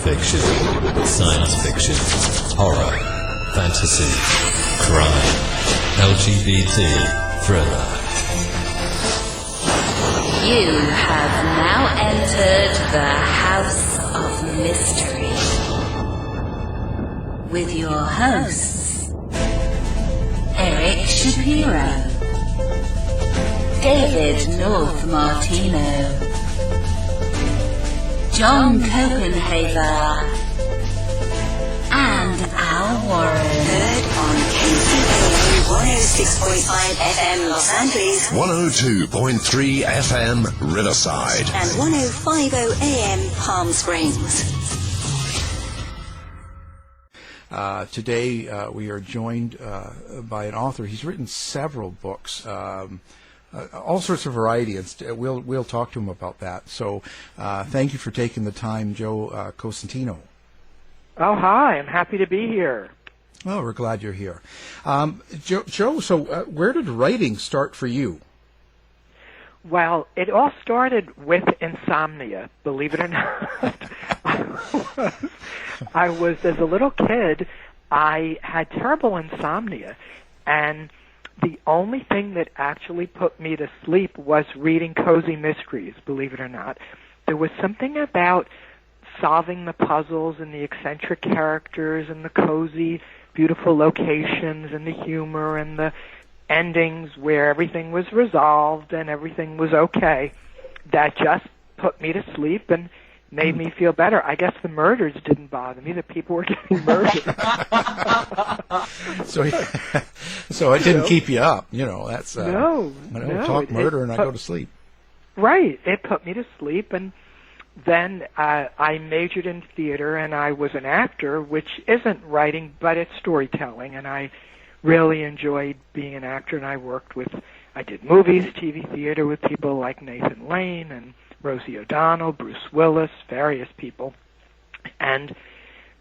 fiction, science fiction, horror, fantasy, crime, LGBT, thriller. You have now entered the House of Mystery with your hosts, Eric Shapiro, David North Martino, John Copenhaver, and Al Warren. Heard on KCAA 106.5 FM Los Angeles, 102.3 FM Riverside, and 105.0 AM Palm Springs. Today we are joined by an author. He's written several books. All sorts of variety, and we'll talk to him about that. So thank you for taking the time, Joe Cosentino. Oh, hi. I'm happy to be here. Oh, we're glad you're here. Joe, so where did writing start for you? Well, it all started with insomnia, believe it or not. I was, as a little kid, I had terrible insomnia, and the only thing that actually put me to sleep was reading cozy mysteries, believe it or not. There was something about solving the puzzles and the eccentric characters and the cozy, beautiful locations and the humor and the endings where everything was resolved and everything was okay that just put me to sleep and made me feel better. I guess the murders didn't bother me. The people were getting murdered. So it didn't keep you up. You know, that's no. Talk murder and I go to sleep. Right. It put me to sleep, and then I majored in theater, and I was an actor, which isn't writing, but it's storytelling, and I really enjoyed being an actor, and I did movies, TV, theater with people like Nathan Lane and Rosie O'Donnell, Bruce Willis, various people. And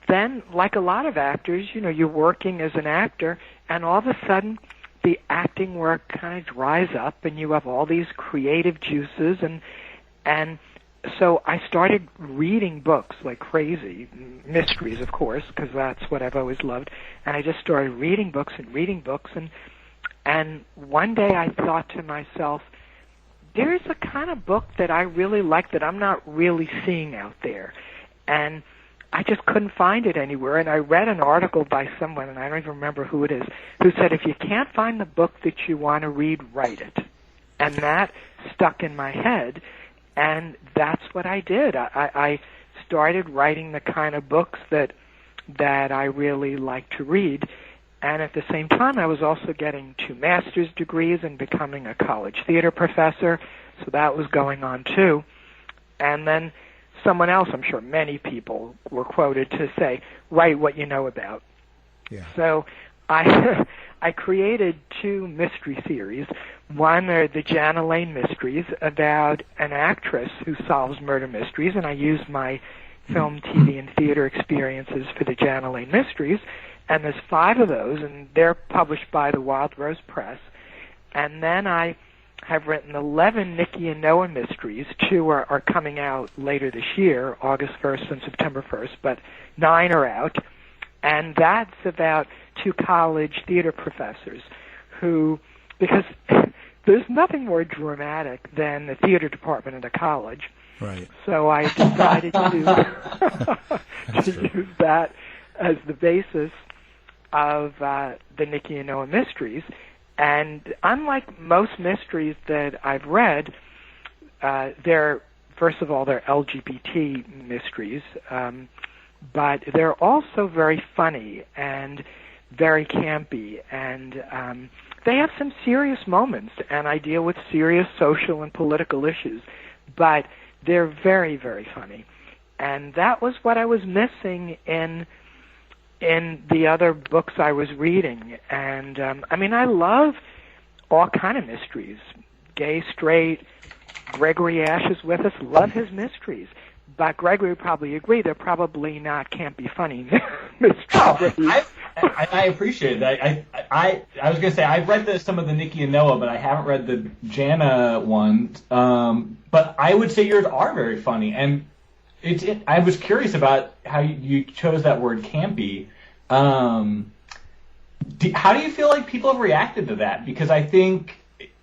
then, like a lot of actors, you know, you're working as an actor, and all of a sudden the acting work kind of dries up, and you have all these creative juices, and so I started reading books like crazy, mysteries, of course, because that's what I've always loved, and I just started reading books, and one day I thought to myself, there's a kind of book that I really like that I'm not really seeing out there. And I just couldn't find it anywhere. And I read an article by someone, and I don't even remember who it is, who said, if you can't find the book that you want to read, write it. And that stuck in my head, and that's what I did. I started writing the kind of books that I really like to read. And at the same time, I was also getting 2 master's degrees and becoming a college theater professor, so that was going on too. And then someone else, I'm sure many people, were quoted to say, write what you know about. Yeah. So I created 2 mystery series. One are the Jana Lane mysteries, about an actress who solves murder mysteries, and I used my film, TV, and theater experiences for the Jana Lane mysteries. And there's 5 of those, and they're published by the Wild Rose Press. And then I have written 11 Nicky and Noah mysteries. 2 are coming out later this year, August 1st and September 1st, but 9 are out. And that's about 2 college theater professors who, because there's nothing more dramatic than the theater department at a college. Right. So I decided to use that as the basis of the Nicky and Noah mysteries. And unlike most mysteries that I've read, they're LGBT mysteries, but they're also very funny and very campy, and they have some serious moments, and I deal with serious social and political issues, but they're very, very funny. And that was what I was missing in the other books I was reading. And I love all kind of mysteries. Gay, straight, Gregory Ash is with us, love his mysteries. But Gregory would probably agree they're probably not can't be funny mysteries. Oh, I appreciate that. I was going to say, I've read some of the Nicky and Noah, but I haven't read the Jana ones. But I would say yours are very funny. And I was curious about how you chose that word campy. How do you feel like people have reacted to that? Because I think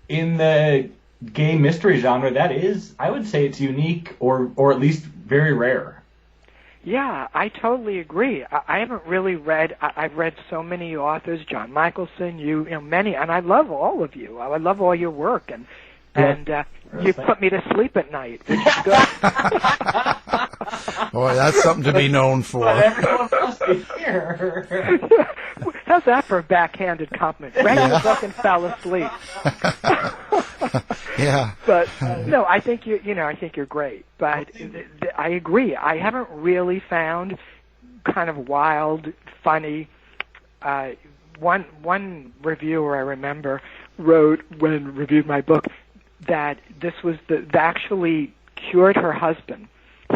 in the gay mystery genre, that is, I would say it's unique or at least very rare. Yeah, I totally agree. I haven't really read. I've read so many authors, John Michelson, you know, many, and I love all of you. I love all your work, and you put me to sleep at night, which is good. Boy, that's something to be known for. But everyone else is here. How's that for a backhanded compliment? Read the book and fell asleep. Yeah. But no, I think I think you're great. But I agree. I haven't really found kind of wild, funny. One reviewer I remember wrote when reviewed my book that this was that actually cured her husband.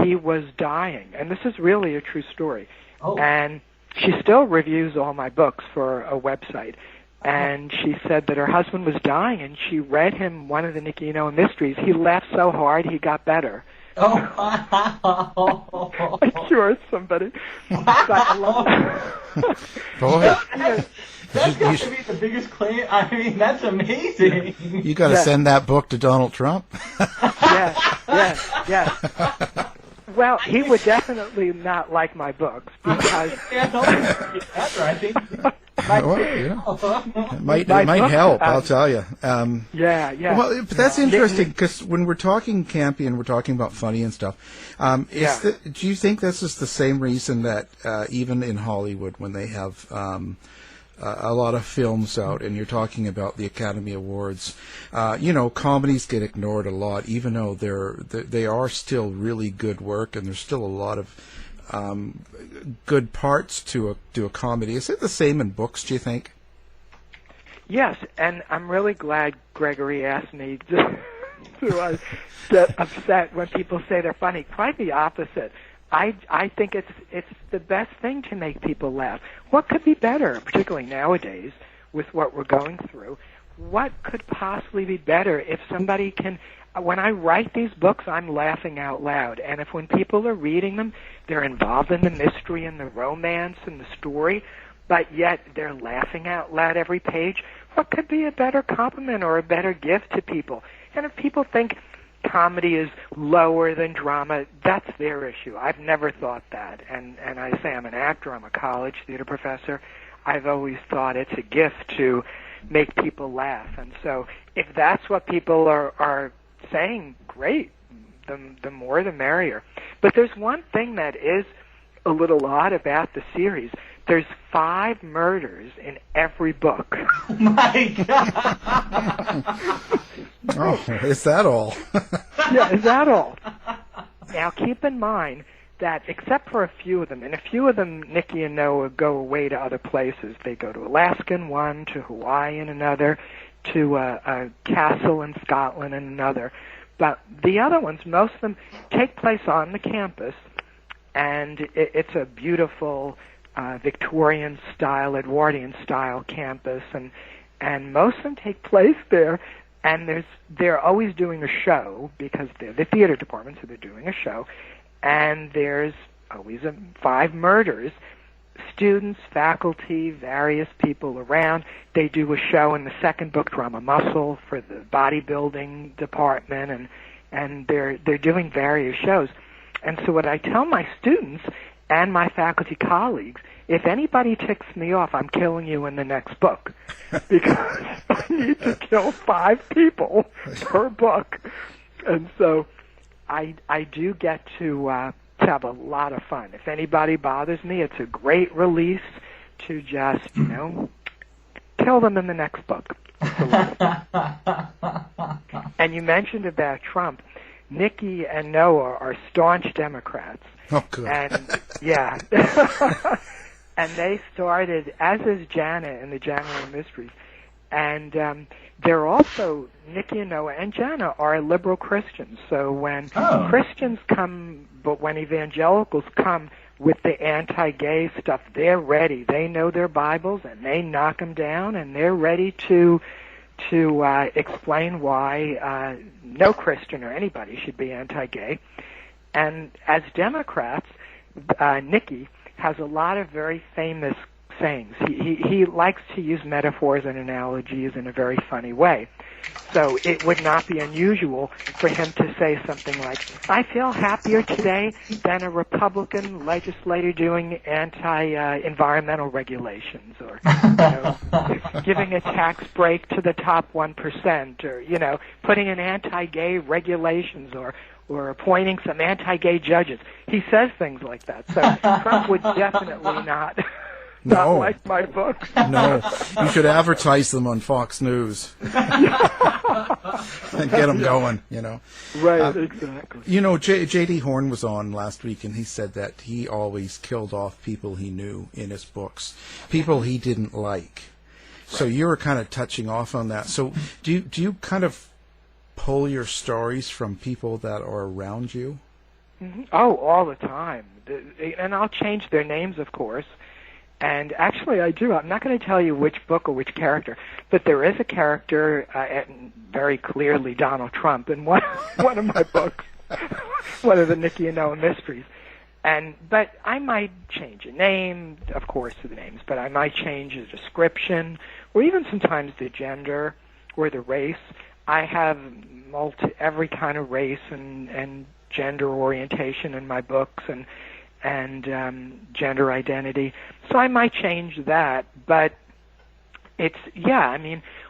He was dying, and this is really a true story. Oh. And she still reviews all my books for a website. And she said that her husband was dying, and she read him one of the Nicky and Noel mysteries. He laughed so hard he got better. Oh, wow. I cured somebody. But I love that. Boy. That's got to be the biggest claim. I mean, that's amazing. You got to send that book to Donald Trump. Yes. Well, he would definitely not like my books because That's right. I think it might help. I'll tell you. Yeah. Well, but that's interesting because when we're talking campy and we're talking about funny and stuff, do you think this is the same reason that even in Hollywood, when they have a lot of films out, and you're talking about the Academy Awards, comedies get ignored a lot, even though they are still really good work, and there's still a lot of good parts to a comedy. Is it the same in books, do you think? Yes, and I'm really glad Gregory asked me to get upset when people say they're funny. Quite the opposite. I think it's the best thing to make people laugh. What could be better, particularly nowadays with what we're going through? What could possibly be better if somebody can... When I write these books, I'm laughing out loud. And if when people are reading them, they're involved in the mystery and the romance and the story, but yet they're laughing out loud every page, what could be a better compliment or a better gift to people? And if people think comedy is lower than drama, that's their issue. I've never thought that. And I say I'm an actor, I'm a college theater professor. I've always thought it's a gift to make people laugh. And so if that's what people are saying, great, the more the merrier. But there's one thing that is a little odd about the series. There's 5 murders in every book. Oh my God! Oh, is that all? Yeah, is that all? Now, keep in mind that except for a few of them, and a few of them, Nicky and Noah go away to other places. They go to Alaska in one, to Hawaii in another, to a castle in Scotland in another. But the other ones, most of them take place on the campus, and it's a beautiful Victorian-style, Edwardian-style campus, and most of them take place there. And they're always doing a show because they're the theater department, so they're doing a show. And there's always 5 murders. Students, faculty, various people around. They do a show in the second book, Drama Muscle, for the bodybuilding department, and they're doing various shows. And so what I tell my students and my faculty colleagues, if anybody ticks me off, I'm killing you in the next book, because I need to kill 5 people per book. And so I do get to have a lot of fun. If anybody bothers me, it's a great release to just, kill them in the next book. And you mentioned about Trump. Nicky and Noah are staunch Democrats. Oh, good. And, yeah. And they started, as is Jana in the Jana Mysteries. And they're also, Nicky and Noah and Jana are liberal Christians. So when Christians come, but when evangelicals come with the anti-gay stuff, they're ready. They know their Bibles, and they knock them down, and they're ready to explain why no Christian or anybody should be anti-gay. And as Democrats, Nicky has a lot of very famous sayings. He likes to use metaphors and analogies in a very funny way. So it would not be unusual for him to say something like, I feel happier today than a Republican legislator doing anti-environmental regulations, or giving a tax break to the top 1%, or, putting in anti-gay regulations, or appointing some anti-gay judges. He says things like that. So Trump would definitely not like my books. No, you should advertise them on Fox News and get them going, Right, exactly. J.D. Horn was on last week, and he said that he always killed off people he knew in his books, people he didn't like. So you were kind of touching off on that. So do you kind of pull your stories from people that are around you? Mm-hmm. Oh, all the time. And I'll change their names, of course. And actually, I do. I'm not going to tell you which book or which character, but there is a character, very clearly Donald Trump, in one of my books, one of the Nicky and Noel mysteries. But I might change a name, of course, to the names, but I might change the description, or even sometimes the gender or the race. I have every kind of race and gender orientation in my books, and gender identity. So I might change that, but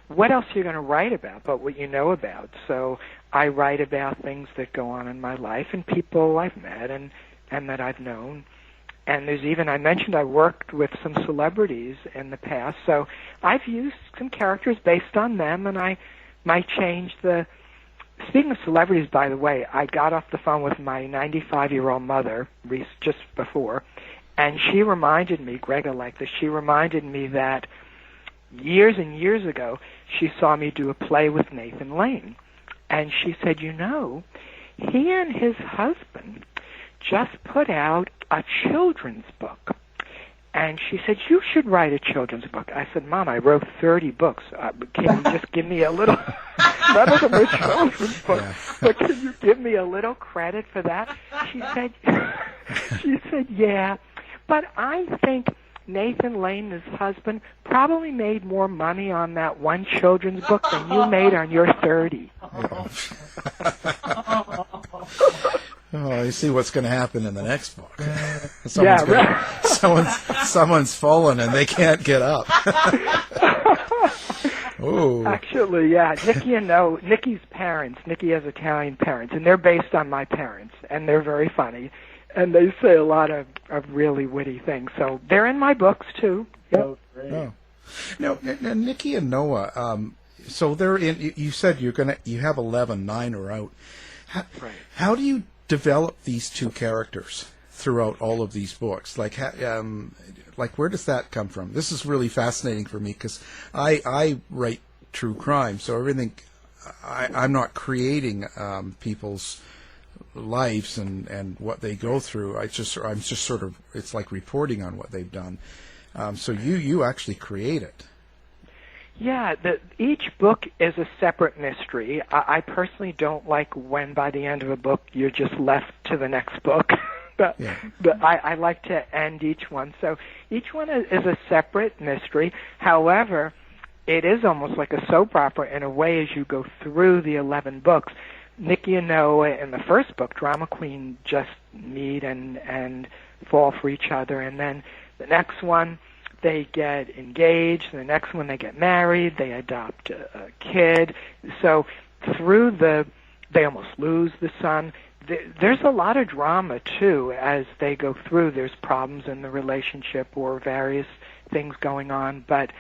what else are you going to write about but what you know about? So I write about things that go on in my life and people I've met and that I've known. And there's even, I mentioned I worked with some celebrities in the past, so I've used some characters based on them, and I might change the... Speaking of celebrities, by the way, I got off the phone with my 95-year-old mother just before, and she reminded me, Grega liked this, she reminded me that years and years ago, she saw me do a play with Nathan Lane. And she said, he and his husband just put out a children's book. And she said, you should write a children's book. I said, Mom, I wrote 30 books. Can you just give me a little, none of them are children's books, but can you give me a little credit for that? She said, yeah. But I think Nathan Lane, his husband, probably made more money on that one children's book than you made on your 30. Oh, you see what's going to happen in the next book. Someone's fallen and they can't get up. Oh. Actually, yeah. Nicky's parents. Nicky has Italian parents, and they're based on my parents, and they're very funny, and they say a lot of really witty things. So they're in my books too. Yep. Oh, great. Oh. Now, Nicky and Noah. So they're in. You said you have 11. 9 are out. How do you develop these two characters throughout all of these books? Like where does that come from? This is really fascinating for me because I write true crime, so everything I'm not creating people's lives and what they go through. I'm just sort of, it's like reporting on what they've done. So you actually create it. Yeah, each book is a separate mystery. I personally don't like when by the end of a book you're just left to the next book. but I like to end each one. So each one is a separate mystery. However, it is almost like a soap opera in a way as you go through the 11 books. Nicky and Noah in the first book, Drama Queen, just meet and fall for each other. And then the next one, they get engaged. The next one, they get married. They adopt a kid. So they almost lose the son. There's a lot of drama, too, as they go through. There's problems in the relationship or various things going on. But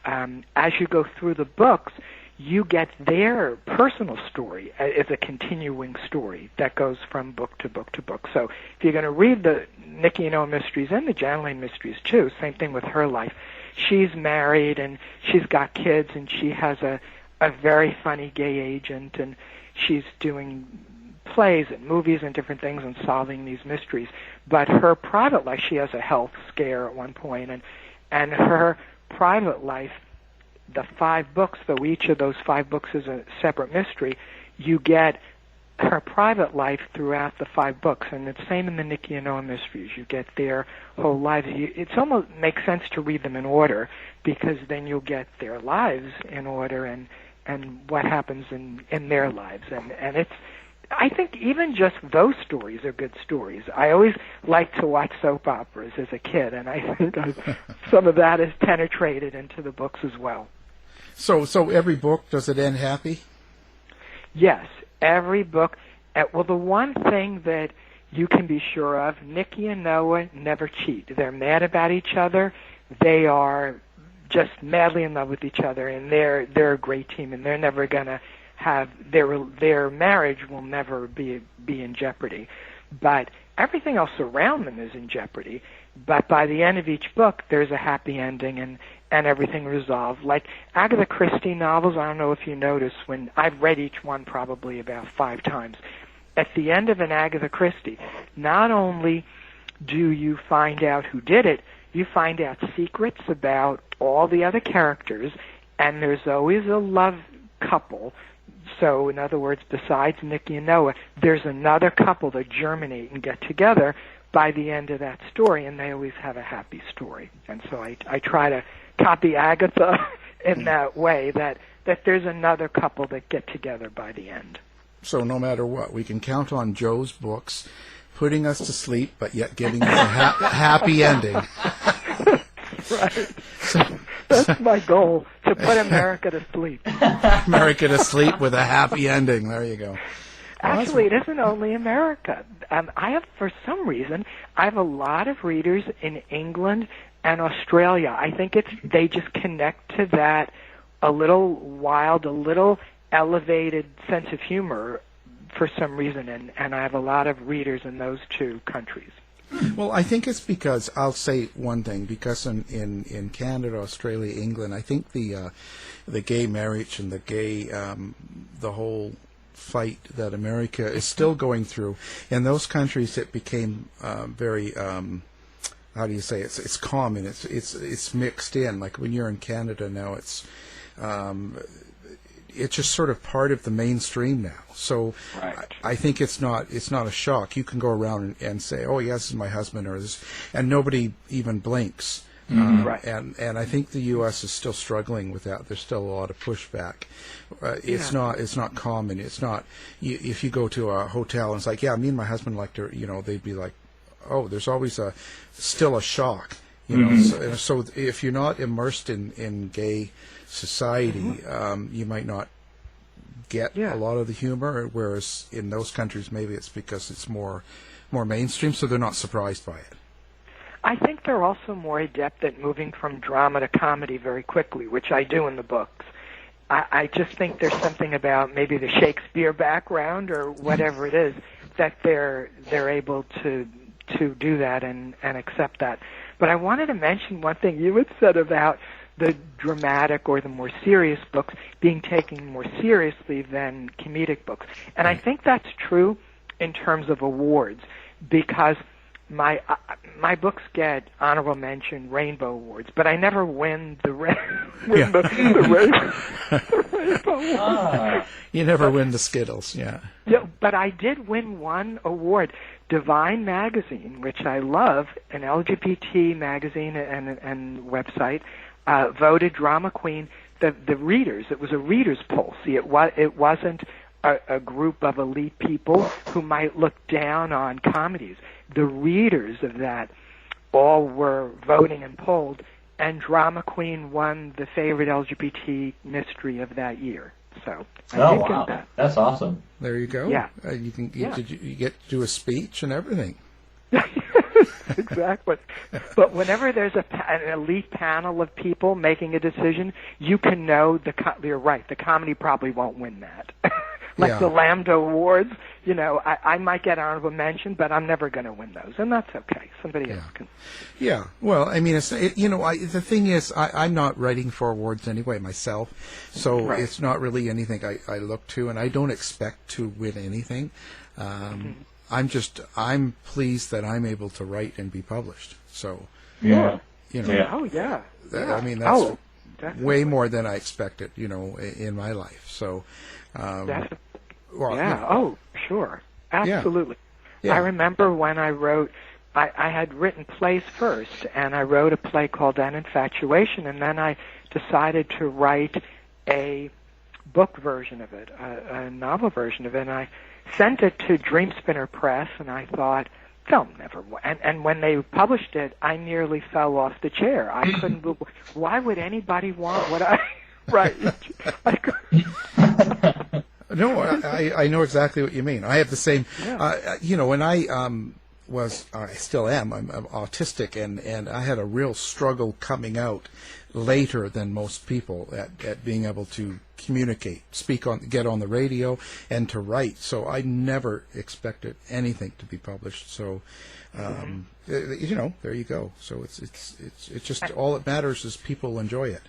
as you go through the books, you get their personal story as a continuing story that goes from book to book to book. So if you're going to read the Nicky and Noah mysteries and the Jana Lane mysteries, too, same thing with her life. She's married, and she's got kids, and she has a very funny gay agent, and she's doing plays and movies and different things and solving these mysteries. But her private life, she has a health scare at one point, and her private life, the 5 books, though each of those 5 books is a separate mystery, you get her private life throughout the 5 books, and it's same in the Nicky and Noel mysteries. You get their whole lives. It's almost makes sense to read them in order, because then you'll get their lives in order and what happens in their lives. And it's, I think even just those stories are good stories. I always liked to watch soap operas as a kid, and I think some of that has penetrated into the books as well. So every book, does it end happy? Yes, every book. Well, the one thing that you can be sure of, Nicky and Noah never cheat. They're mad about each other. They are just madly in love with each other, and they're a great team, and they're never going to have their marriage will never be in jeopardy. But everything else around them is in jeopardy. But by the end of each book, there's a happy ending and everything resolved. Like Agatha Christie novels, I don't know if you notice, when I've read each one probably about 5 times. At the end of an Agatha Christie, not only do you find out who did it, you find out secrets about all the other characters, and there's always a love couple. So, in other words, besides Nicky and Noah, there's another couple that germinate and get together by the end of that story, and they always have a happy story. And so I try to copy Agatha in that way, that there's another couple that get together by the end. So no matter what, we can count on Joe's books putting us to sleep, but yet getting us a happy ending. Right. That's my goal, to put America to sleep. America to sleep with a happy ending. There you go. Actually, it isn't only America. For some reason, I have a lot of readers in England and Australia. I think they just connect to that a little wild, a little elevated sense of humor for some reason, and I have a lot of readers in those 2 countries. Well, I think it's because, I'll say one thing, because in Canada, Australia, England, I think the gay marriage and the whole fight that America is still going through, in those countries it became very, how do you say, it's common, it's mixed in. Like when you're in Canada now, it's just sort of part of the mainstream now. So right. I think it's not a shock. You can go around and say, "Oh, yes, this is my husband," or this, and nobody even blinks. Right. And I think the U.S. is still struggling with that. There's still a lot of pushback. It's not common. It's not. If you go to a hotel and it's like, "Yeah, me and my husband like to," they'd be like, "Oh, there's always still a shock." So if you're not immersed in gay society, you might not get a lot of the humor, whereas in those countries maybe it's because it's more mainstream, so they're not surprised by it. I think they're also more adept at moving from drama to comedy very quickly, which I do in the books. I just think there's something about maybe the Shakespeare background or whatever it is that they're able to do that and accept that. But I wanted to mention one thing you had said about the dramatic or the more serious books being taken more seriously than comedic books. And I think that's true in terms of awards, because my books get honorable mention Rainbow Awards, but I never win the Rainbow Awards. You never win the Skittles, yeah. Yeah, but I did win one award. Divine Magazine, which I love, an LGBT magazine and website, voted Drama Queen. The readers, it was a readers' poll. See, it wasn't a group of elite people who might look down on comedies. The readers of that all were voting and polled, and Drama Queen won the favorite LGBT mystery of that year. So I did get that. That's awesome. There you go. Yeah. You get to do a speech and everything. Exactly. But whenever there's an elite panel of people making a decision, you can know you're right. The comedy probably won't win that. The Lambda Awards, I might get honorable mention, but I'm never going to win those, and that's okay. Somebody else can. Yeah. Well, I mean, the thing is, I'm not writing for awards anyway myself, so it's not really anything I look to, and I don't expect to win anything. I'm pleased that I'm able to write and be published. So, Oh, yeah. I mean, that's way more than I expected, in my life. So, sure. Absolutely. Yeah. I remember when I wrote, I had written plays first, and I wrote a play called An Infatuation, and then I decided to write a book version of it, a novel version of it, and I sent it to Dreamspinner Press, and I thought, they'll never. And when they published it, I nearly fell off the chair. I couldn't believe. Why would anybody want what I write? No, I know exactly what you mean. I have the same. When I I still am. I'm autistic, and I had a real struggle coming out later than most people at being able to communicate, get on the radio, and to write. So I never expected anything to be published. So, there you go. So it's just all that matters is people enjoy it.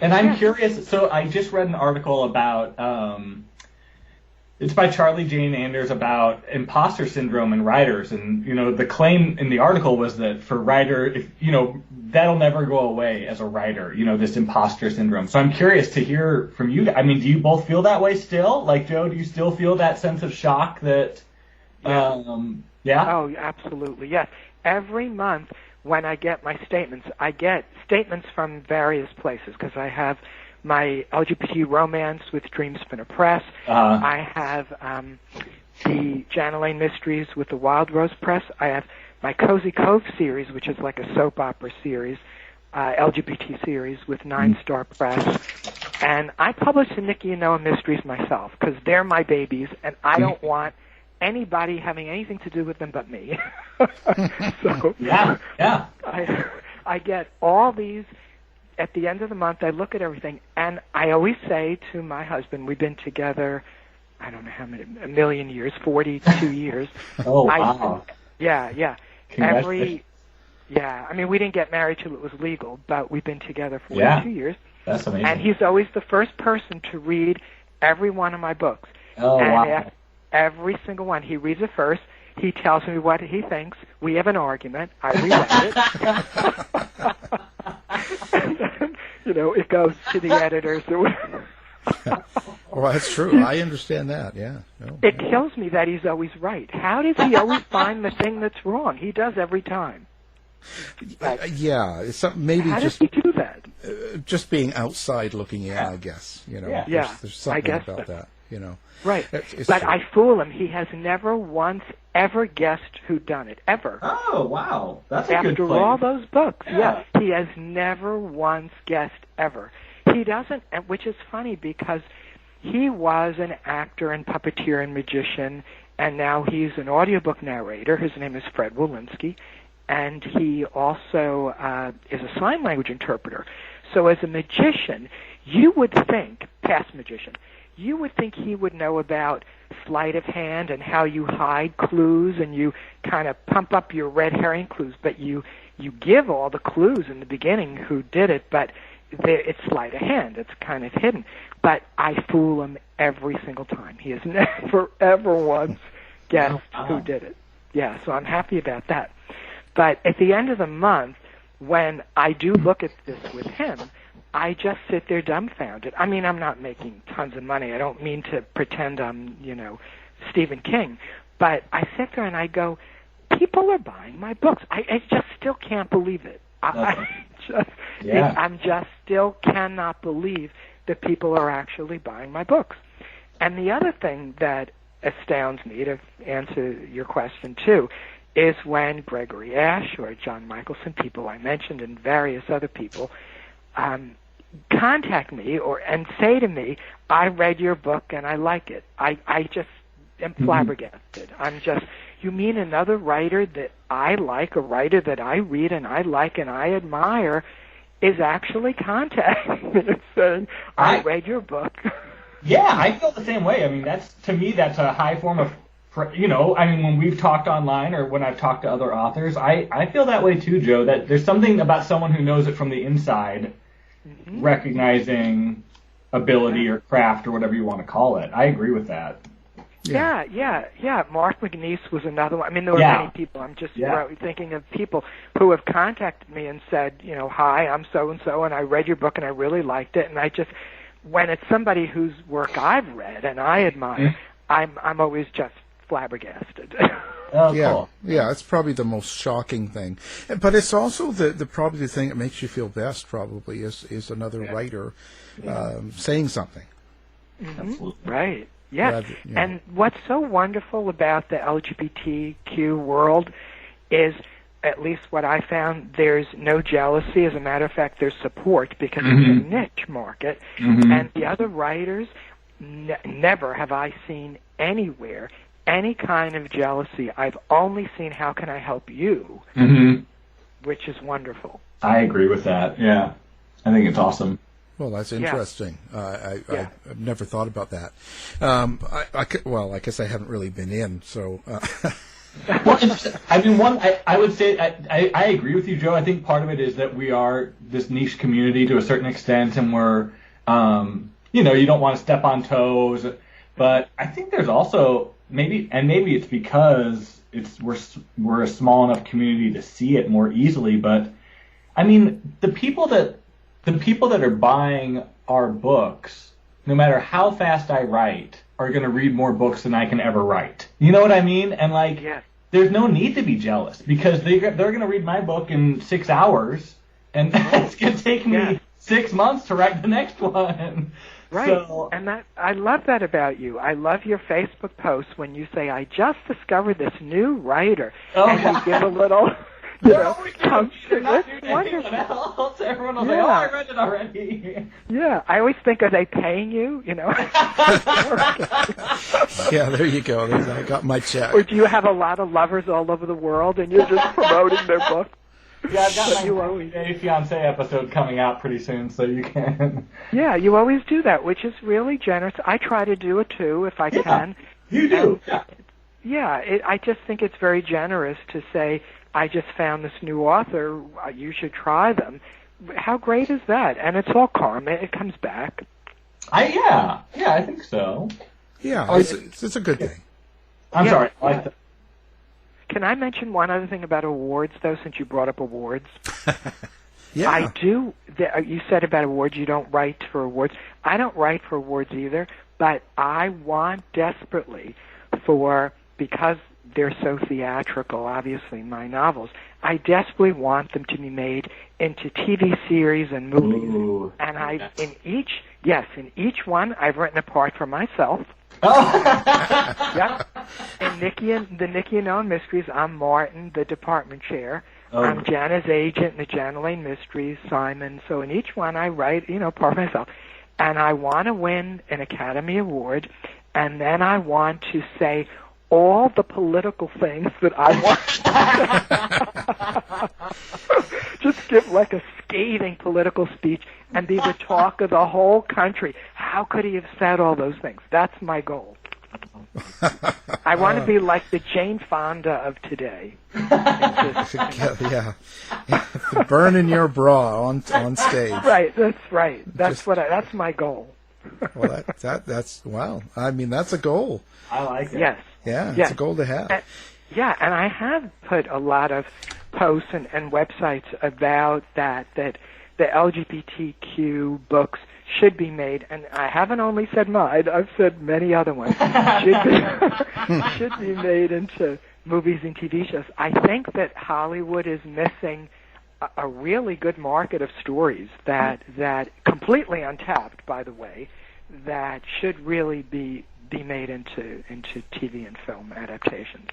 And I'm curious. So I just read an article about. It's by Charlie Jane Anders about imposter syndrome in writers, and the claim in the article was that for writer, that'll never go away as a writer, this imposter syndrome. So I'm curious to hear from you. I mean, do you both feel that way still? Like, Joe, do you still feel that sense of shock that? Yeah. Oh, absolutely, yes. Every month when I get my statements, I get statements from various places because I have my LGBT romance with Dreamspinner Press. I have the Jana Lane Mysteries with the Wild Rose Press. I have my Cozy Cove series, which is like a soap opera series, LGBT series with NineStar Press. And I publish the Nicky and Noah Mysteries myself because they're my babies, and I don't want anybody having anything to do with them but me. So I get all these. At the end of the month, I look at everything, and I always say to my husband, we've been together, I don't know how many, a million years, 42 years. Oh, wow. Yeah. Congratulations. I mean, we didn't get married till it was legal, but we've been together 42 years. That's amazing. And he's always the first person to read every one of my books. Oh, and wow. Every single one. He reads it first. He tells me what he thinks. We have an argument. I rewrite it. And then, it goes to the editors. Well, that's true. I understand that, yeah. It kills me that he's always right. How does he always find the thing that's wrong? He does every time. It's maybe how just... does he do that? Just being outside looking in, I guess. There's something about that, Right. It's but true. I fool him. He has never once ever guessed who done it, ever. Oh, wow. That's a good After claim. all those books, Yeah. he has never once guessed ever. He doesn't, which is funny because he was an actor and puppeteer and magician, and now he's an audiobook narrator. His name is Fred Walensky, and he also is a sign language interpreter. So as a magician, you would think, past magician, you would think he would know about sleight of hand and how you hide clues and you kind of pump up your red herring clues, but you give all the clues in the beginning who did it, but it's sleight of hand. It's kind of hidden. But I fool him every single time. He has never, ever once guessed who did it. Yeah, so I'm happy about that. But at the end of the month, when I do look at this with him, I just sit there dumbfounded. I mean, I'm not making tons of money. I don't mean to pretend I'm, Stephen King. But I sit there and I go, people are buying my books. I just still can't believe it. I just still cannot believe that people are actually buying my books. And the other thing that astounds me, to answer your question too, is when Gregory Ash or John Michelson, people I mentioned, and various other people, contact me and say to me, I read your book and I like it. I just am flabbergasted. I'm just, you mean another writer that I like, a writer that I read and I like and I admire, is actually contacting me and saying, I read your book. Yeah, I feel the same way. I mean, to me, that's a high form of, when we've talked online or when I've talked to other authors, I feel that way too, Joe, that there's something about someone who knows it from the inside, recognizing ability or craft or whatever you want to call it. I agree with that. Yeah. Mark McNeese was another one. I mean, there were many people. I'm just thinking of people who have contacted me and said, hi, I'm so-and-so, and I read your book and I really liked it. And I just, when it's somebody whose work I've read and I admire, I'm always just flabbergasted. Oh, Yeah, cool. yeah, it's probably the most shocking thing, but it's also the probably the thing that makes you feel best. Probably is another writer saying something. Absolutely. Right. Yes. Rather, yeah. And what's so wonderful about the LGBTQ world is, at least what I found, there's no jealousy. As a matter of fact, there's support because it's a niche market. And the other writers, never have I seen anywhere any kind of jealousy. I've only seen how can I help you, which is wonderful. I agree with that. Yeah. I think it's awesome. Well, that's interesting. I've never thought about that. I guess I haven't really been in, so. Well, I mean, I would say I agree with you, Joe. I think part of it is that we are this niche community to a certain extent, and we're, you don't want to step on toes. But I think there's also maybe it's because we're a small enough community to see it more easily. But I mean, the people that are buying our books, no matter how fast I write, are going to read more books than I can ever write. You know what I mean? And there's no need to be jealous because they're going to read my book in 6 hours, and it's going to take me 6 months to write the next one. Right. So, and I love that about you. I love your Facebook posts when you say, "I just discovered this new writer," and you give a little. Else. Everyone will say, "Oh, I read it already." Yeah, I always think, are they paying you? Yeah, there you go. I got my check. Or do you have a lot of lovers all over the world and you're just promoting their book? Yeah, I've got my Fiancé episode coming out pretty soon, so you can. Yeah, you always do that, which is really generous. I try to do it too, if I can. You do. I just think it's very generous to say, I just found this new author, you should try them. How great is that? And it's all karma. It comes back. I think so. Yeah, it's a good thing. I'm sorry. I like that. Can I mention one other thing about awards, though, since you brought up awards? Yeah. I do. You said about awards you don't write for awards. I don't write for awards either, but I want desperately because they're so theatrical, obviously, my novels, I desperately want them to be made into TV series and movies. Ooh. And in each one, I've written a part for myself. Yeah. In the Nicky and Noel Mysteries, I'm Martin, the department chair. I'm Jana's agent in the Jana Lane Mysteries, Simon. So in each one, I write, part for myself. And I want to win an Academy Award, and then I want to say all the political things that I want. Just give like a scathing political speech and be the talk of the whole country. How could he have said all those things? That's my goal. I want to be like the Jane Fonda of today. Yeah. Burning your bra on stage. Right, that's right. That's my goal. Well, that's wow. I mean, that's a goal. I like it. Yes. Yeah, it's a goal to have. And I have put a lot of posts and websites about that the LGBTQ books should be made, and I haven't only said mine, I've said many other ones, should be made into movies and TV shows. I think that Hollywood is missing a really good market of stories that completely untapped, by the way, that should really be made into TV and film adaptations.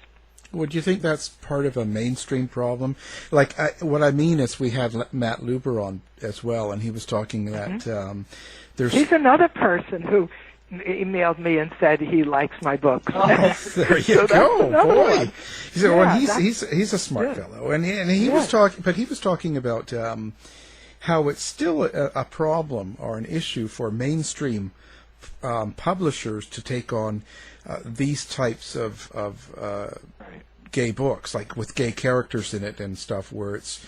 Would you think that's part of a mainstream problem? Like, what I mean is we had Matt Luber on as well, and he was talking that there's... He's another person who emailed me and said he likes my books. There you go, boy. So, Yeah, he's a smart fellow, and he was talking, but he was talking about how it's still a problem or an issue for mainstream publishers to take on these types of gay books, like with gay characters in it and stuff, where it's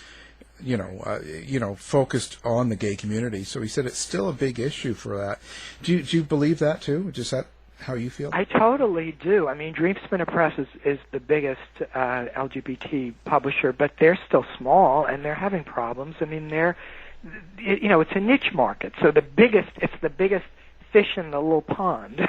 focused on the gay community. So he said it's still a big issue for that. Do you believe that too? Is that how you feel? I totally do. I mean, Dreamspinner Press is the biggest LGBT publisher, but they're still small and they're having problems. I mean, it's a niche market, so it's the biggest fish in the little pond.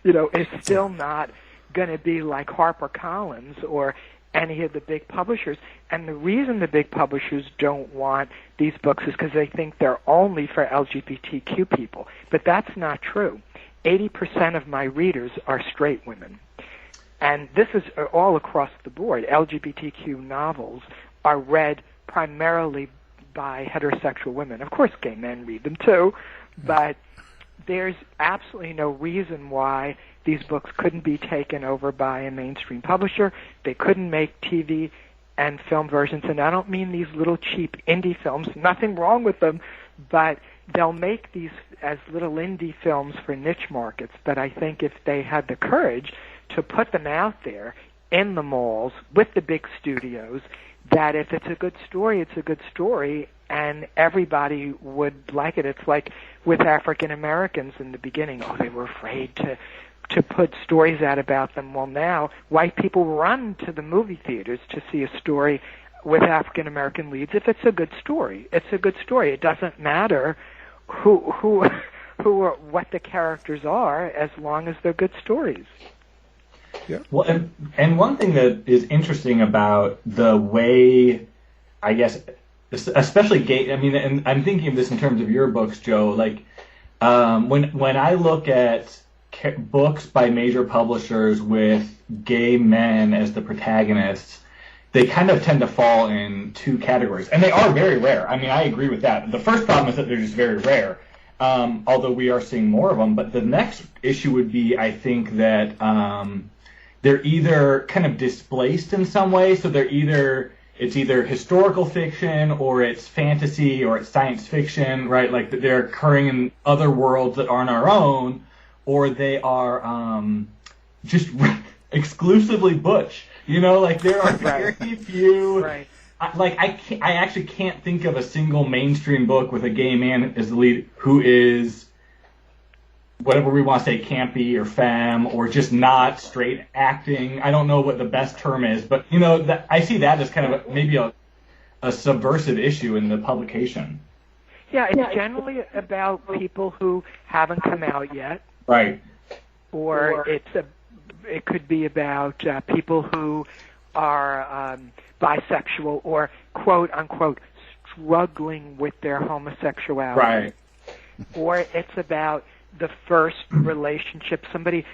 Is still not going to be like HarperCollins or any of the big publishers. And the reason the big publishers don't want these books is because they think they're only for LGBTQ people. But that's not true. 80% of my readers are straight women. And this is all across the board. LGBTQ novels are read primarily by heterosexual women. Of course, gay men read them too, but there's absolutely no reason why these books couldn't be taken over by a mainstream publisher. They couldn't make TV and film versions, and I don't mean these little cheap indie films. Nothing wrong with them, but they'll make these as little indie films for niche markets. But I think if they had the courage to put them out there in the malls with the big studios, that if it's a good story, it's a good story, and everybody would like it. It's like with African Americans in the beginning. Oh, they were afraid to put stories out about them. Well, now white people run to the movie theaters to see a story with African American leads. If it's a good story, it's a good story. It doesn't matter who or what the characters are, as long as they're good stories. Yeah. Well, and one thing that is interesting about the way, I guess, especially gay. I mean, and I'm thinking of this in terms of your books, Joe. Like, when I look at books by major publishers with gay men as the protagonists, they kind of tend to fall in two categories, and they are very rare. I mean, I agree with that. The first problem is that they're just very rare, although we are seeing more of them. But the next issue would be, I think, that they're either kind of displaced in some way, so it's either historical fiction or it's fantasy or it's science fiction, right? Like they're occurring in other worlds that aren't our own, or they are just exclusively butch. You know, like there are very few. Right. I actually can't think of a single mainstream book with a gay man as the lead who is whatever we want to say, campy or femme or just not straight acting. I don't know what the best term is, but you know, I see that as kind of maybe a subversive issue in the publication. Yeah, it's generally about people who haven't come out yet. Right. Or it could be about people who are bisexual or quote unquote struggling with their homosexuality. Right. Or it's about the first relationship, somebody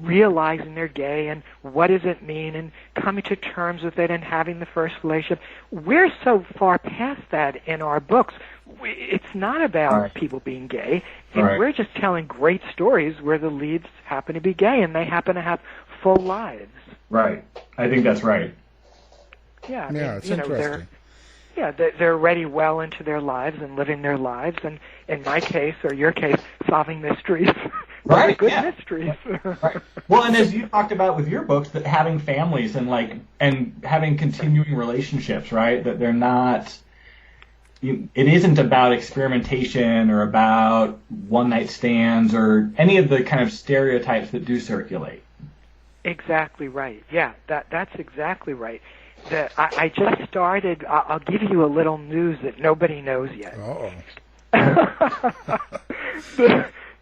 realizing they're gay and what does it mean and coming to terms with it and having the first relationship. We're so far past that in our books. It's not about people being gay, and we're just telling great stories where the leads happen to be gay and they happen to have full lives. Right. I think that's right. Yeah. It's interesting. They're already well into their lives and living their lives, and in my case, or your case, solving mysteries. Right, good mysteries. Right. Well, and as you talked about with your books, that having families and having continuing relationships, right? That they're not. It isn't about experimentation or about one-night stands or any of the kind of stereotypes that do circulate. Exactly right. Yeah, that's exactly right. I just started. I'll give you a little news that nobody knows yet.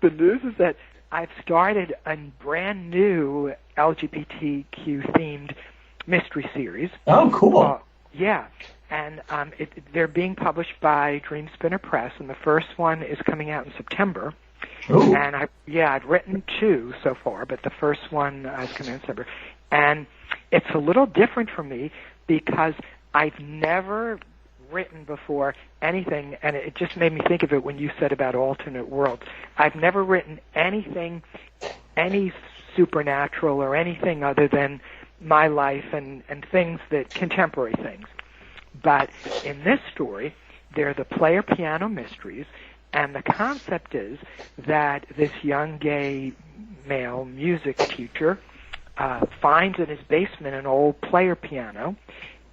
The news is that I've started a brand new LGBTQ-themed mystery series. Oh, cool. Yeah, and they're being published by Dreamspinner Press, and the first one is coming out in September. Ooh. And I've written 2 so far, but the first one is coming out in September. And it's a little different for me because I've never written before anything, and it just made me think of it when you said about alternate worlds. I've never written anything, any supernatural or anything other than my life and things contemporary things. But in this story, they're the player piano mysteries, and the concept is that this young gay male music teacher finds in his basement an old player piano,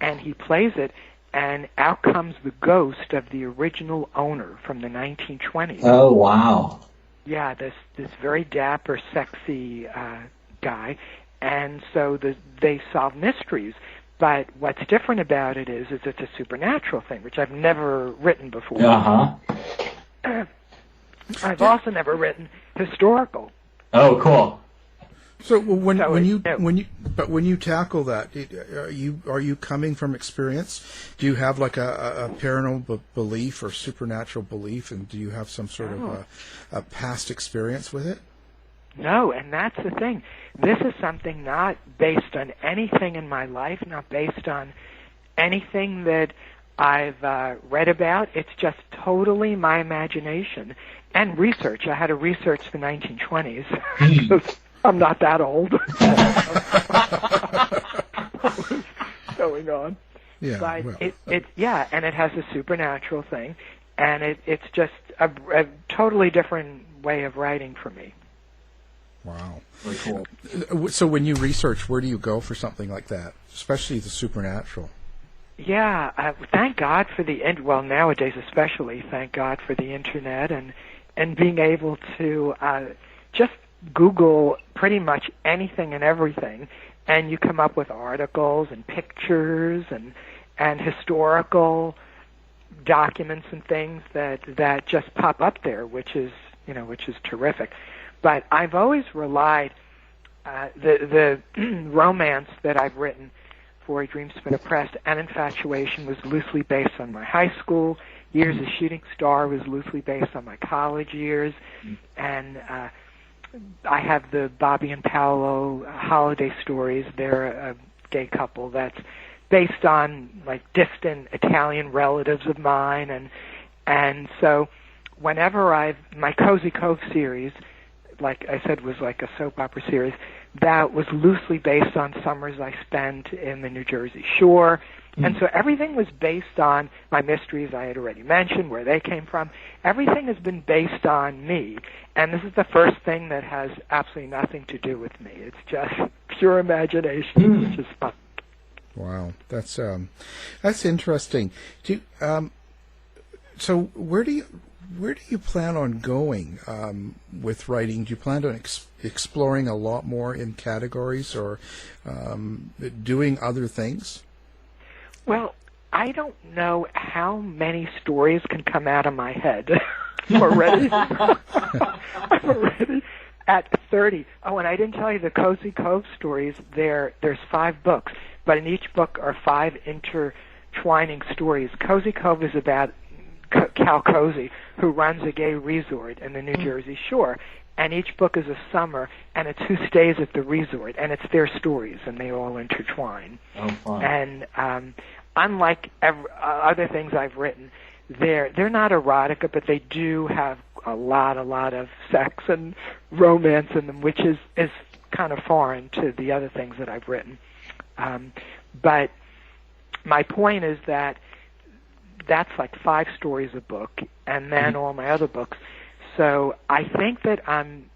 and he plays it, and out comes the ghost of the original owner from the 1920s. Oh, wow. Yeah, this very dapper, sexy guy, and so they solve mysteries. But what's different about it is it's a supernatural thing, which I've never written before. Uh-huh. I've also never written historical. Oh, cool. So when you tackle that, are you coming from experience? Do you have like a paranormal belief or supernatural belief, and do you have some sort of a past experience with it? No, and that's the thing. This is something not based on anything in my life, not based on anything that I've read about. It's just totally my imagination and research. I had to research the 1920s. I'm not that old. What was going on? Yeah, but well. And it has a supernatural thing, and it's just a totally different way of writing for me. Wow. Really cool. So when you research, where do you go for something like that, especially the supernatural? Yeah, thank God for well, nowadays especially, thank God for the internet and being able to just Google pretty much anything and everything, and you come up with articles and pictures and historical documents and things that just pop up there, which is terrific. But I've always relied the romance that I've written for Dreamspinner Press and Infatuation was loosely based on my high school years. A Shooting Star was loosely based on my college years, and I have the Bobby and Paolo holiday stories. They're a gay couple that's based on like distant Italian relatives of mine, and so whenever my Cozy Cove series, like I said, was like a soap opera series that was loosely based on summers I spent in the New Jersey shore. And so everything was based on my mysteries I had already mentioned, where they came from. Everything has been based on me. And this is the first thing that has absolutely nothing to do with me. It's just pure imagination, which is fun. Wow, that's interesting. So where do you plan on going with writing? Do you plan on exploring a lot more in categories or doing other things? Well, I don't know how many stories can come out of my head already. I'm already at 30. Oh, and I didn't tell you the Cozy Cove stories. There's 5 books, but in each book are 5 intertwining stories. Cozy Cove is about Cal Cozzi, who runs a gay resort in the New Jersey shore. And each book is a summer, and it's who stays at the resort, and it's their stories, and they all intertwine. Oh, fun. And unlike other things I've written, they're not erotica, but they do have a lot of sex and romance in them, which is kind of foreign to the other things that I've written. But my point is that that's like 5 stories a book, and then all my other books. So I think that I'm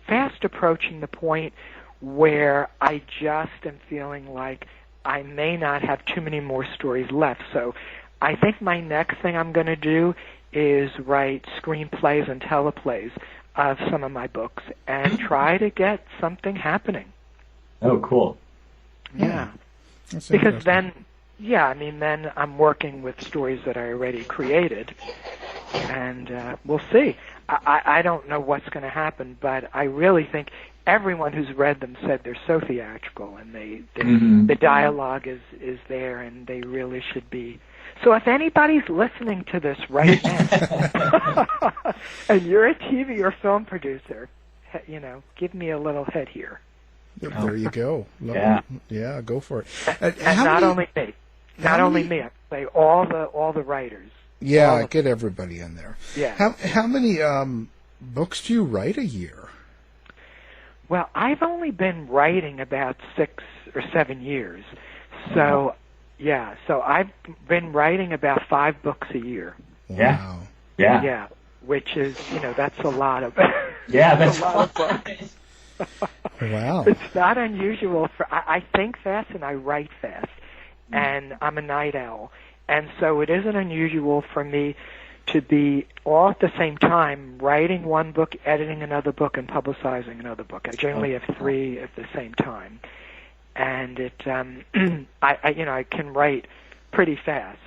fast approaching the point where I just am feeling like I may not have too many more stories left. So I think my next thing I'm going to do is write screenplays and teleplays of some of my books and try to get something happening. Oh, cool. Yeah. That's because interesting. then I'm working with stories that I already created, and we'll see. I don't know what's going to happen, but I really think everyone who's read them said they're so theatrical, and the dialogue is there, and they really should be. So if anybody's listening to this right now, and you're a TV or film producer, give me a little head here. There you go. Yeah, go for it. And not only me. I say all the writers. Yeah, get everybody in there. Yeah. How many books do you write a year? Well, I've only been writing about 6 or 7 years. So, so I've been writing about 5 books a year. Wow. Yeah. Yeah, which is, that's a lot of that's a lot of books. Wow. It's not unusual I think fast and I write fast, and I'm a night owl. And so it isn't unusual for me to be all at the same time writing one book, editing another book, and publicizing another book. I generally have 3 at the same time. And it, I can write pretty fast.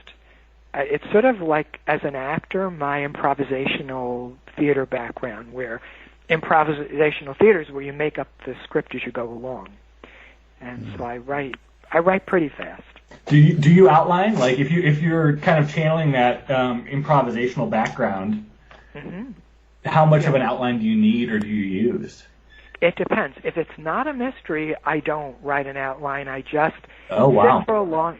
It's sort of like, as an actor, my improvisational theater background, where improvisational theaters where you make up the script as you go along. And so I write pretty fast. Do you outline, like if you're kind of channeling that improvisational background? Mm-hmm. How much of an outline do you need, or do you use? It depends. If it's not a mystery, I don't write an outline. I just sit for a long.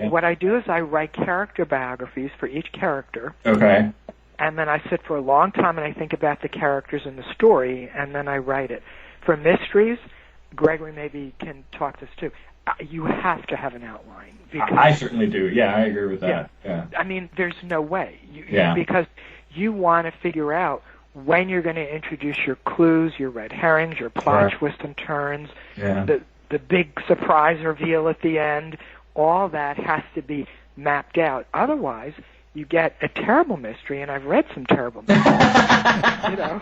What I do is I write character biographies for each character. Okay. And then I sit for a long time and I think about the characters in the story, and then I write it. For mysteries, Gregory maybe can talk this too. You have to have an outline. Because, I certainly do. Yeah, I agree with that. Yeah. I mean, there's no way. Because you want to figure out when you're going to introduce your clues, your red herrings, your plot twists and turns, the big surprise reveal at the end. All that has to be mapped out. Otherwise, you get a terrible mystery, and I've read some terrible mysteries,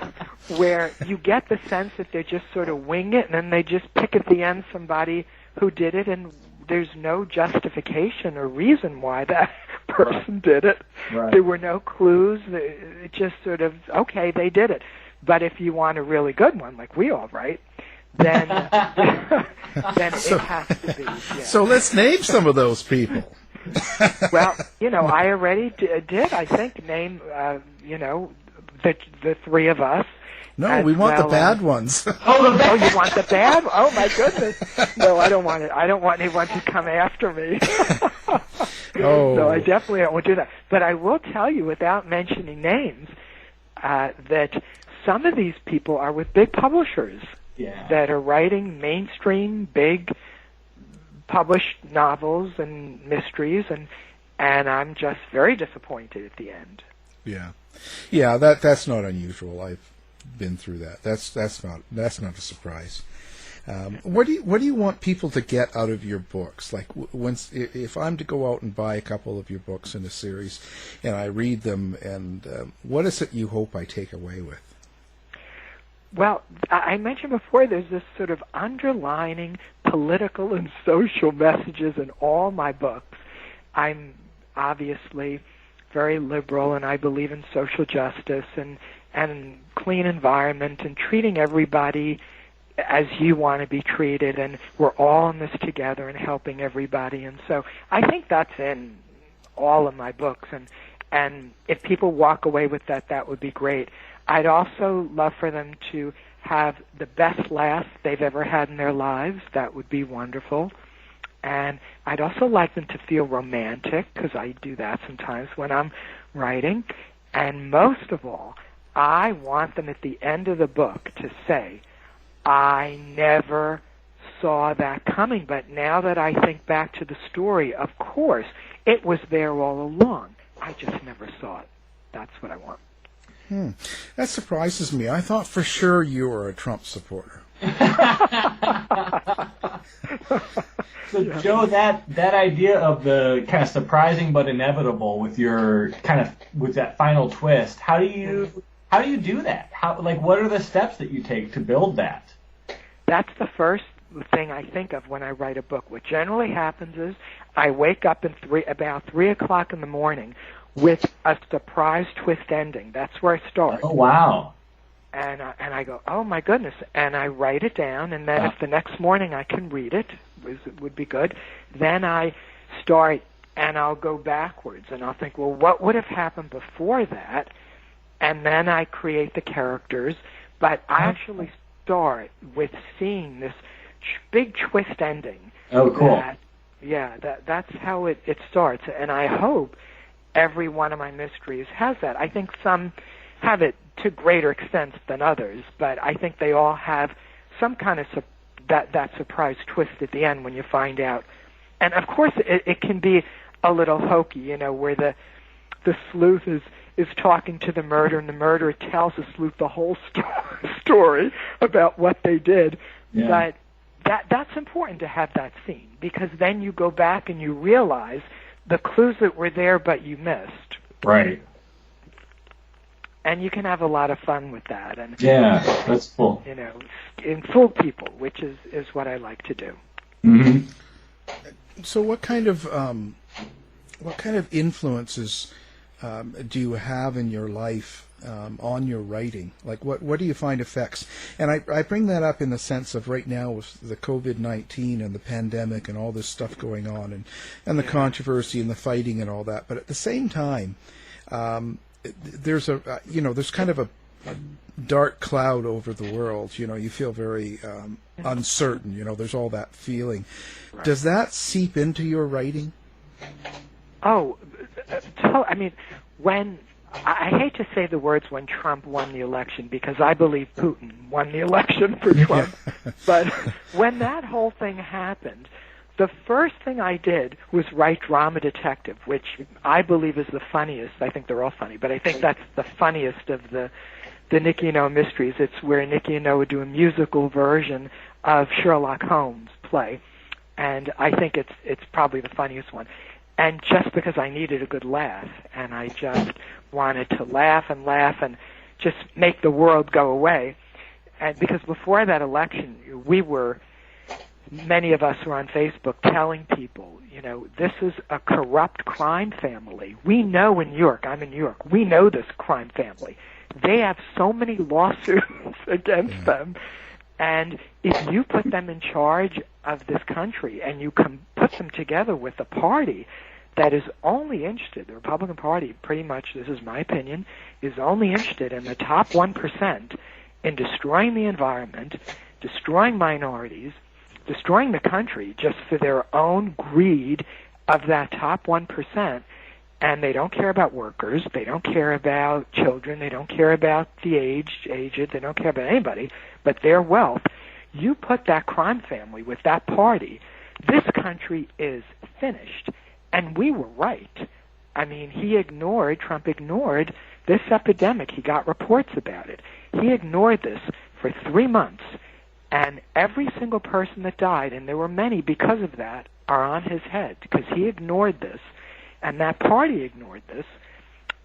where you get the sense that they just sort of wing it, and then they just pick at the end somebody who did it, and there's no justification or reason why that person did it. Right. There were no clues. It just sort of, okay, they did it. But if you want a really good one, like we all write, then then it has to be. Yeah. So let's name some of those people. Well, I already did, I think, name, the three of us. No, we want the bad ones. Oh, you want the bad? Oh, my goodness. No, I don't want it. I don't want anyone to come after me. No, I definitely won't do that. But I will tell you, without mentioning names, that some of these people are with big publishers that are writing mainstream, big, published novels and mysteries, and I'm just very disappointed at the end. Yeah, that's not unusual. I've been through that. That's not a surprise. What do you want people to get out of your books? Like, if I'm to go out and buy a couple of your books in a series, and I read them, and what is it you hope I take away with? Well, I mentioned before there's this sort of underlining political and social messages in all my books. I'm obviously very liberal, and I believe in social justice and clean environment and treating everybody as you want to be treated, and we're all in this together and helping everybody. And so I think that's in all of my books, and if people walk away with that, that would be great. I'd also love for them to have the best laugh they've ever had in their lives. That would be wonderful. And I'd also like them to feel romantic, because I do that sometimes when I'm writing. And most of all, I want them at the end of the book to say, I never saw that coming, but now that I think back to the story, of course, it was there all along. I just never saw it. That's what I want. That surprises me. I thought for sure you were a Trump supporter. So, Joe, that idea of the kind of surprising but inevitable with that final twist, how do you do that? What are the steps that you take to build that? That's the first thing I think of when I write a book. What generally happens is I wake up about 3 o'clock in the morning with a surprise twist ending. That's where I start. Oh, wow. And I go, oh, my goodness, and I write it down, and then if the next morning I can read it, would be good, then I start, and I'll go backwards, and I'll think, well, what would have happened before that? And then I create the characters, but I actually start with seeing this big twist ending. Oh, cool. That's how it starts, and I hope every one of my mysteries has that. I think some have it to greater extents than others, but I think they all have some kind of that surprise twist at the end when you find out. And of course, it can be a little hokey, where the sleuth is talking to the murderer, and the murderer tells the sleuth the whole story about what they did. Yeah. But that's important to have that scene, because then you go back and you realize the clues that were there but you missed. Right. And you can have a lot of fun with that. And that's cool. And fool people, which is what I like to do. Mm-hmm. So what kind of influences do you have in your life on your writing? Like, what do you find effects? And I bring that up in the sense of right now with the COVID-19 and the pandemic and all this stuff going on, and the controversy and the fighting and all that. But at the same time, there's there's kind of a dark cloud over the world. You feel very uncertain. There's all that feeling. Right. Does that seep into your writing? Oh, I mean, when I hate to say the words when Trump won the election, because I believe Putin won the election for Trump. But when that whole thing happened, the first thing I did was write Drama Detective, which I believe is the funniest. I think they're all funny, but I think that's the funniest of the Nicky and Noel mysteries. It's where Nicky and Noel would do a musical version of Sherlock Holmes play, and I think it's probably the funniest one. And just because I needed a good laugh, and I just wanted to laugh and just make the world go away. And because before that election, many of us were on Facebook telling people, this is a corrupt crime family. We know in New York, I'm in New York, we know this crime family. They have so many lawsuits against them. And if you put them in charge of this country and you put them together with a party that is only interested, the Republican Party, pretty much, this is my opinion, is only interested in the top 1% in destroying the environment, destroying minorities, destroying the country just for their own greed of that top 1%, and they don't care about workers, they don't care about children, they don't care about the aged, they don't care about anybody, but their wealth. You put that crime family with that party, this country is finished. And we were right. I mean, Trump ignored this epidemic. He got reports about it. He ignored this for 3 months. And every single person that died, and there were many because of that, are on his head because he ignored this. And that party ignored this.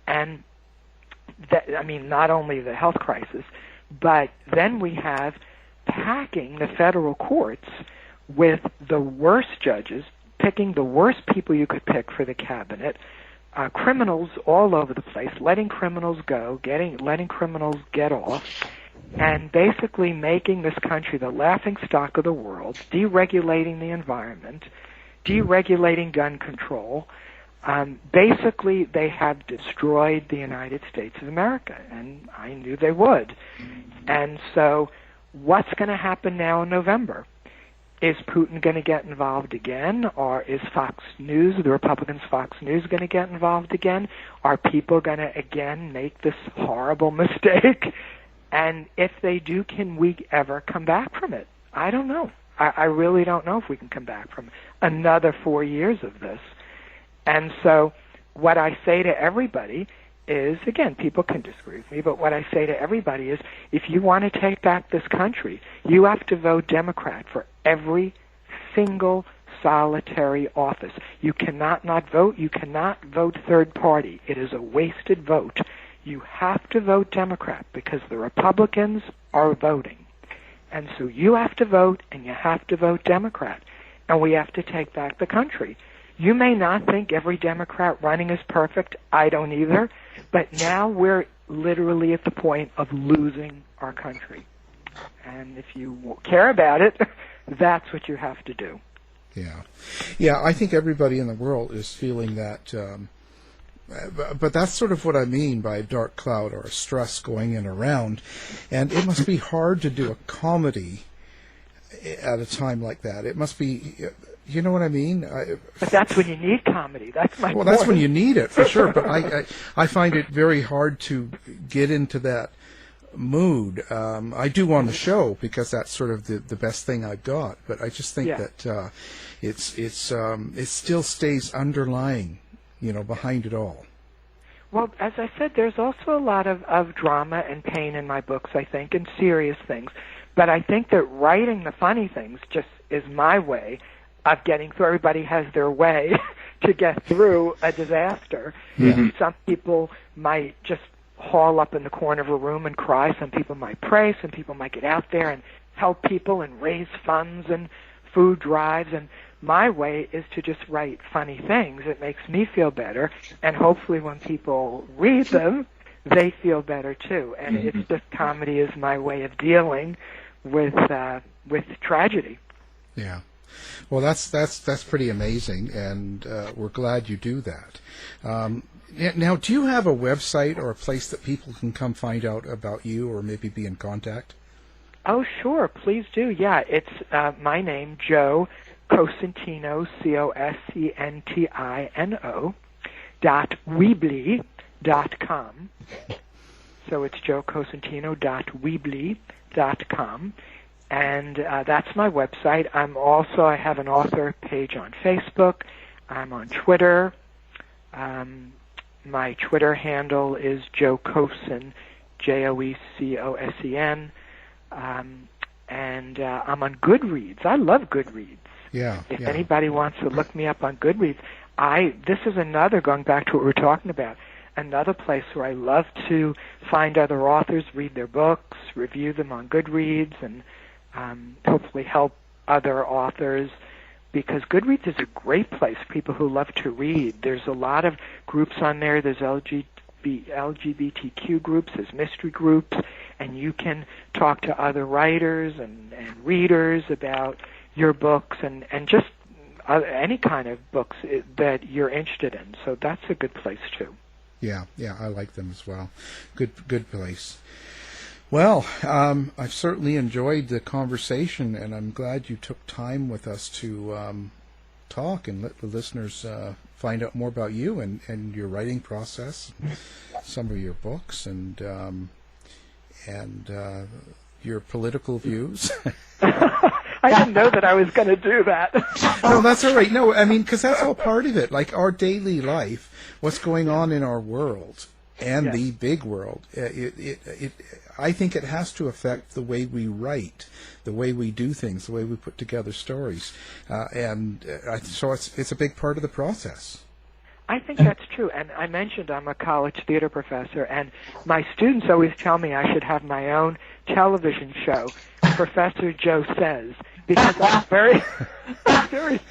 And, not only the health crisis, but then we have packing the federal courts with the worst judges, picking the worst people you could pick for the cabinet, criminals all over the place, letting criminals go, letting criminals get off, and basically making this country the laughingstock of the world, deregulating the environment, deregulating gun control. Basically, they have destroyed the United States of America, and I knew they would. And so what's going to happen now in November? Is Putin going to get involved again, or is Fox News, the Republicans' Fox News, going to get involved again? Are people going to again make this horrible mistake? And if they do, can we ever come back from it? I don't know. I really don't know if we can come back from another 4 years of this. And so what I say to everybody is, again, people can disagree with me, but what I say to everybody is, if you want to take back this country, you have to vote Democrat for every single solitary office. You cannot not vote. You cannot vote third party. It is a wasted vote. You have to vote Democrat because the Republicans are voting. And so you have to vote, and you have to vote Democrat. And we have to take back the country. You may not think every Democrat running is perfect. I don't either. But now we're literally at the point of losing our country. And if you care about it, that's what you have to do. Yeah, I think everybody in the world is feeling that. But that's sort of what I mean by a dark cloud or a stress going in around. And it must be hard to do a comedy at a time like that. It must be... You know what I mean? But that's when you need comedy. That's my point. Well, that's when you need it, for sure. But I find it very hard to get into that mood. I do on the show because that's sort of the best thing I've got. But I just think that it still stays underlying, behind it all. Well, as I said, there's also a lot of drama and pain in my books, I think, and serious things. But I think that writing the funny things just is my way of getting through. Everybody has their way to get through a disaster. Yeah. Some people might just haul up in the corner of a room and cry. Some people might pray. Some people might get out there and help people and raise funds and food drives. And my way is to just write funny things. It makes me feel better, and hopefully when people read them, they feel better too. And it's just comedy is my way of dealing with tragedy. Yeah. Well, that's pretty amazing, and we're glad you do that. Now, do you have a website or a place that people can come find out about you or maybe be in contact? Oh, sure. Please do. Yeah, it's my name, Joe Cosentino, Cosentino, .weebly.com. So it's joecosentino.weebly.com. And that's my website. I have an author page on Facebook. I'm on Twitter. My Twitter handle is Joe Cosen, Joecosen. And I'm on Goodreads. I love Goodreads. Yeah. If anybody wants to look me up on Goodreads, this is another, going back to what we were talking about, another place where I love to find other authors, read their books, review them on Goodreads, and hopefully help other authors, because Goodreads is a great place for people who love to read. There's a lot of groups on there. There's LGBTQ groups, there's mystery groups, and you can talk to other writers and readers about your books and just any kind of books that you're interested in. So that's a good place too. Yeah, I like them as well. Good place. Well, I've certainly enjoyed the conversation, and I'm glad you took time with us to talk and let the listeners find out more about you and your writing process, some of your books, and your political views. I didn't know that I was going to do that. No, that's all right. No, I mean, because that's all part of it. Like our daily life, what's going on in our world and the big world. I think it has to affect the way we write, the way we do things, the way we put together stories, so it's a big part of the process. I think that's true, and I mentioned I'm a college theater professor, and my students always tell me I should have my own television show, Professor Joe Says, because I'm very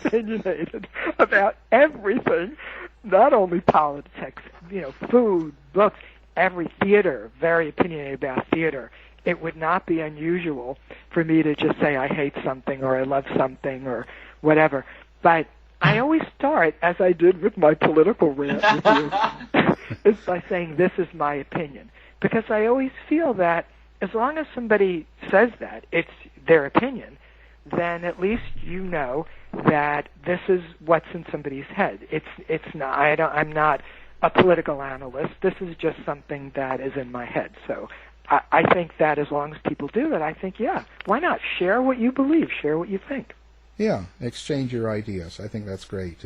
opinionated about everything, not only politics, food, books, every theater, very opinionated about theater. It would not be unusual for me to just say I hate something or I love something or whatever, but I always start, as I did with my political rant with you, is by saying this is my opinion. Because I always feel that as long as somebody says that, it's their opinion, then at least you know that this is what's in somebody's head. It's not. I'm not a political analyst. This is just something that is in my head. So I think that as long as people do that, I think, why not? Share what you believe. Share what you think. Yeah, exchange your ideas. I think that's great.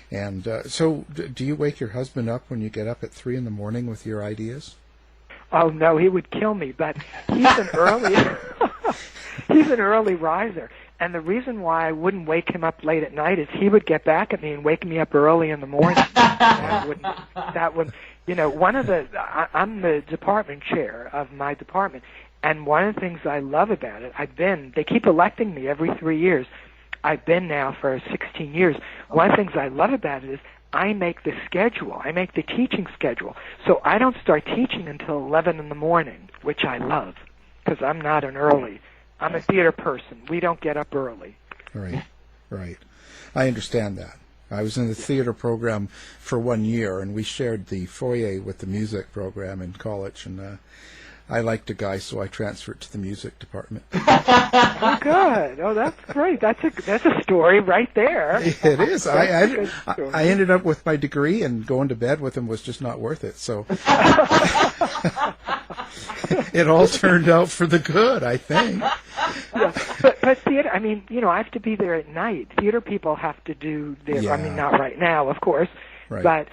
And so, do you wake your husband up when you get up at 3 a.m. with your ideas? Oh no, he would kill me. But he's an early riser, and the reason why I wouldn't wake him up late at night is he would get back at me and wake me up early in the morning. That would, I'm the department chair of my department. And one of the things I love about it, they keep electing me every 3 years. I've been now for 16 years. One of the things I love about it is I make the schedule. I make the teaching schedule. So I don't start teaching until 11 in the morning, which I love, because I'm not an early. I'm a theater person. We don't get up early. Right. I understand that. I was in the theater program for 1 year, and we shared the foyer with the music program in college, and I liked a guy, so I transferred to the music department. Oh, good. Oh, that's great. That's a story right there. It is. I ended up with my degree, and going to bed with him was just not worth it. So it all turned out for the good, I think. Yeah. But theater, I have to be there at night. Theater people have to do their, not right now, of course. Right. But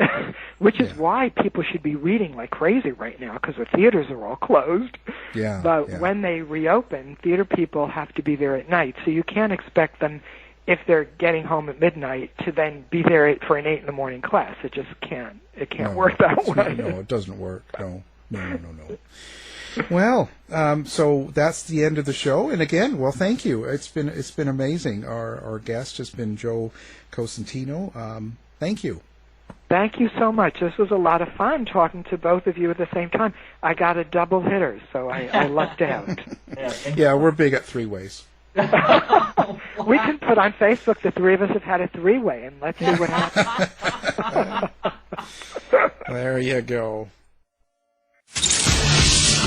which is why people should be reading like crazy right now, because the theaters are all closed. Yeah. But when they reopen, theater people have to be there at night. So you can't expect them, if they're getting home at midnight, to then be there for an 8 a.m. class. It just can't. It can't work that way. No, it doesn't work. No. Well, so that's the end of the show. And again, well, thank you. It's been amazing. Our guest has been Joe Cosentino. Thank you. Thank you so much. This was a lot of fun talking to both of you at the same time. I got a double hitter, so I lucked out. Yeah, we're big at three-ways. We can put on Facebook the three of us have had a three-way, and let's see what happens. There you go.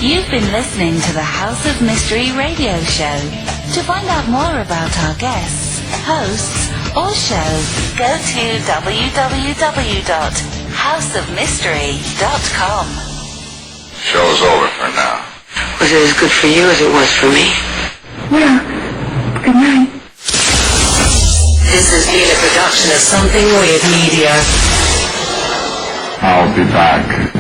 You've been listening to the House of Mystery radio show. To find out more about our guests, hosts, or show, go to www.houseofmystery.com. Show's over for now. Was it as good for you as it was for me? Well, good night. This has been a production of Something Weird Media. I'll be back.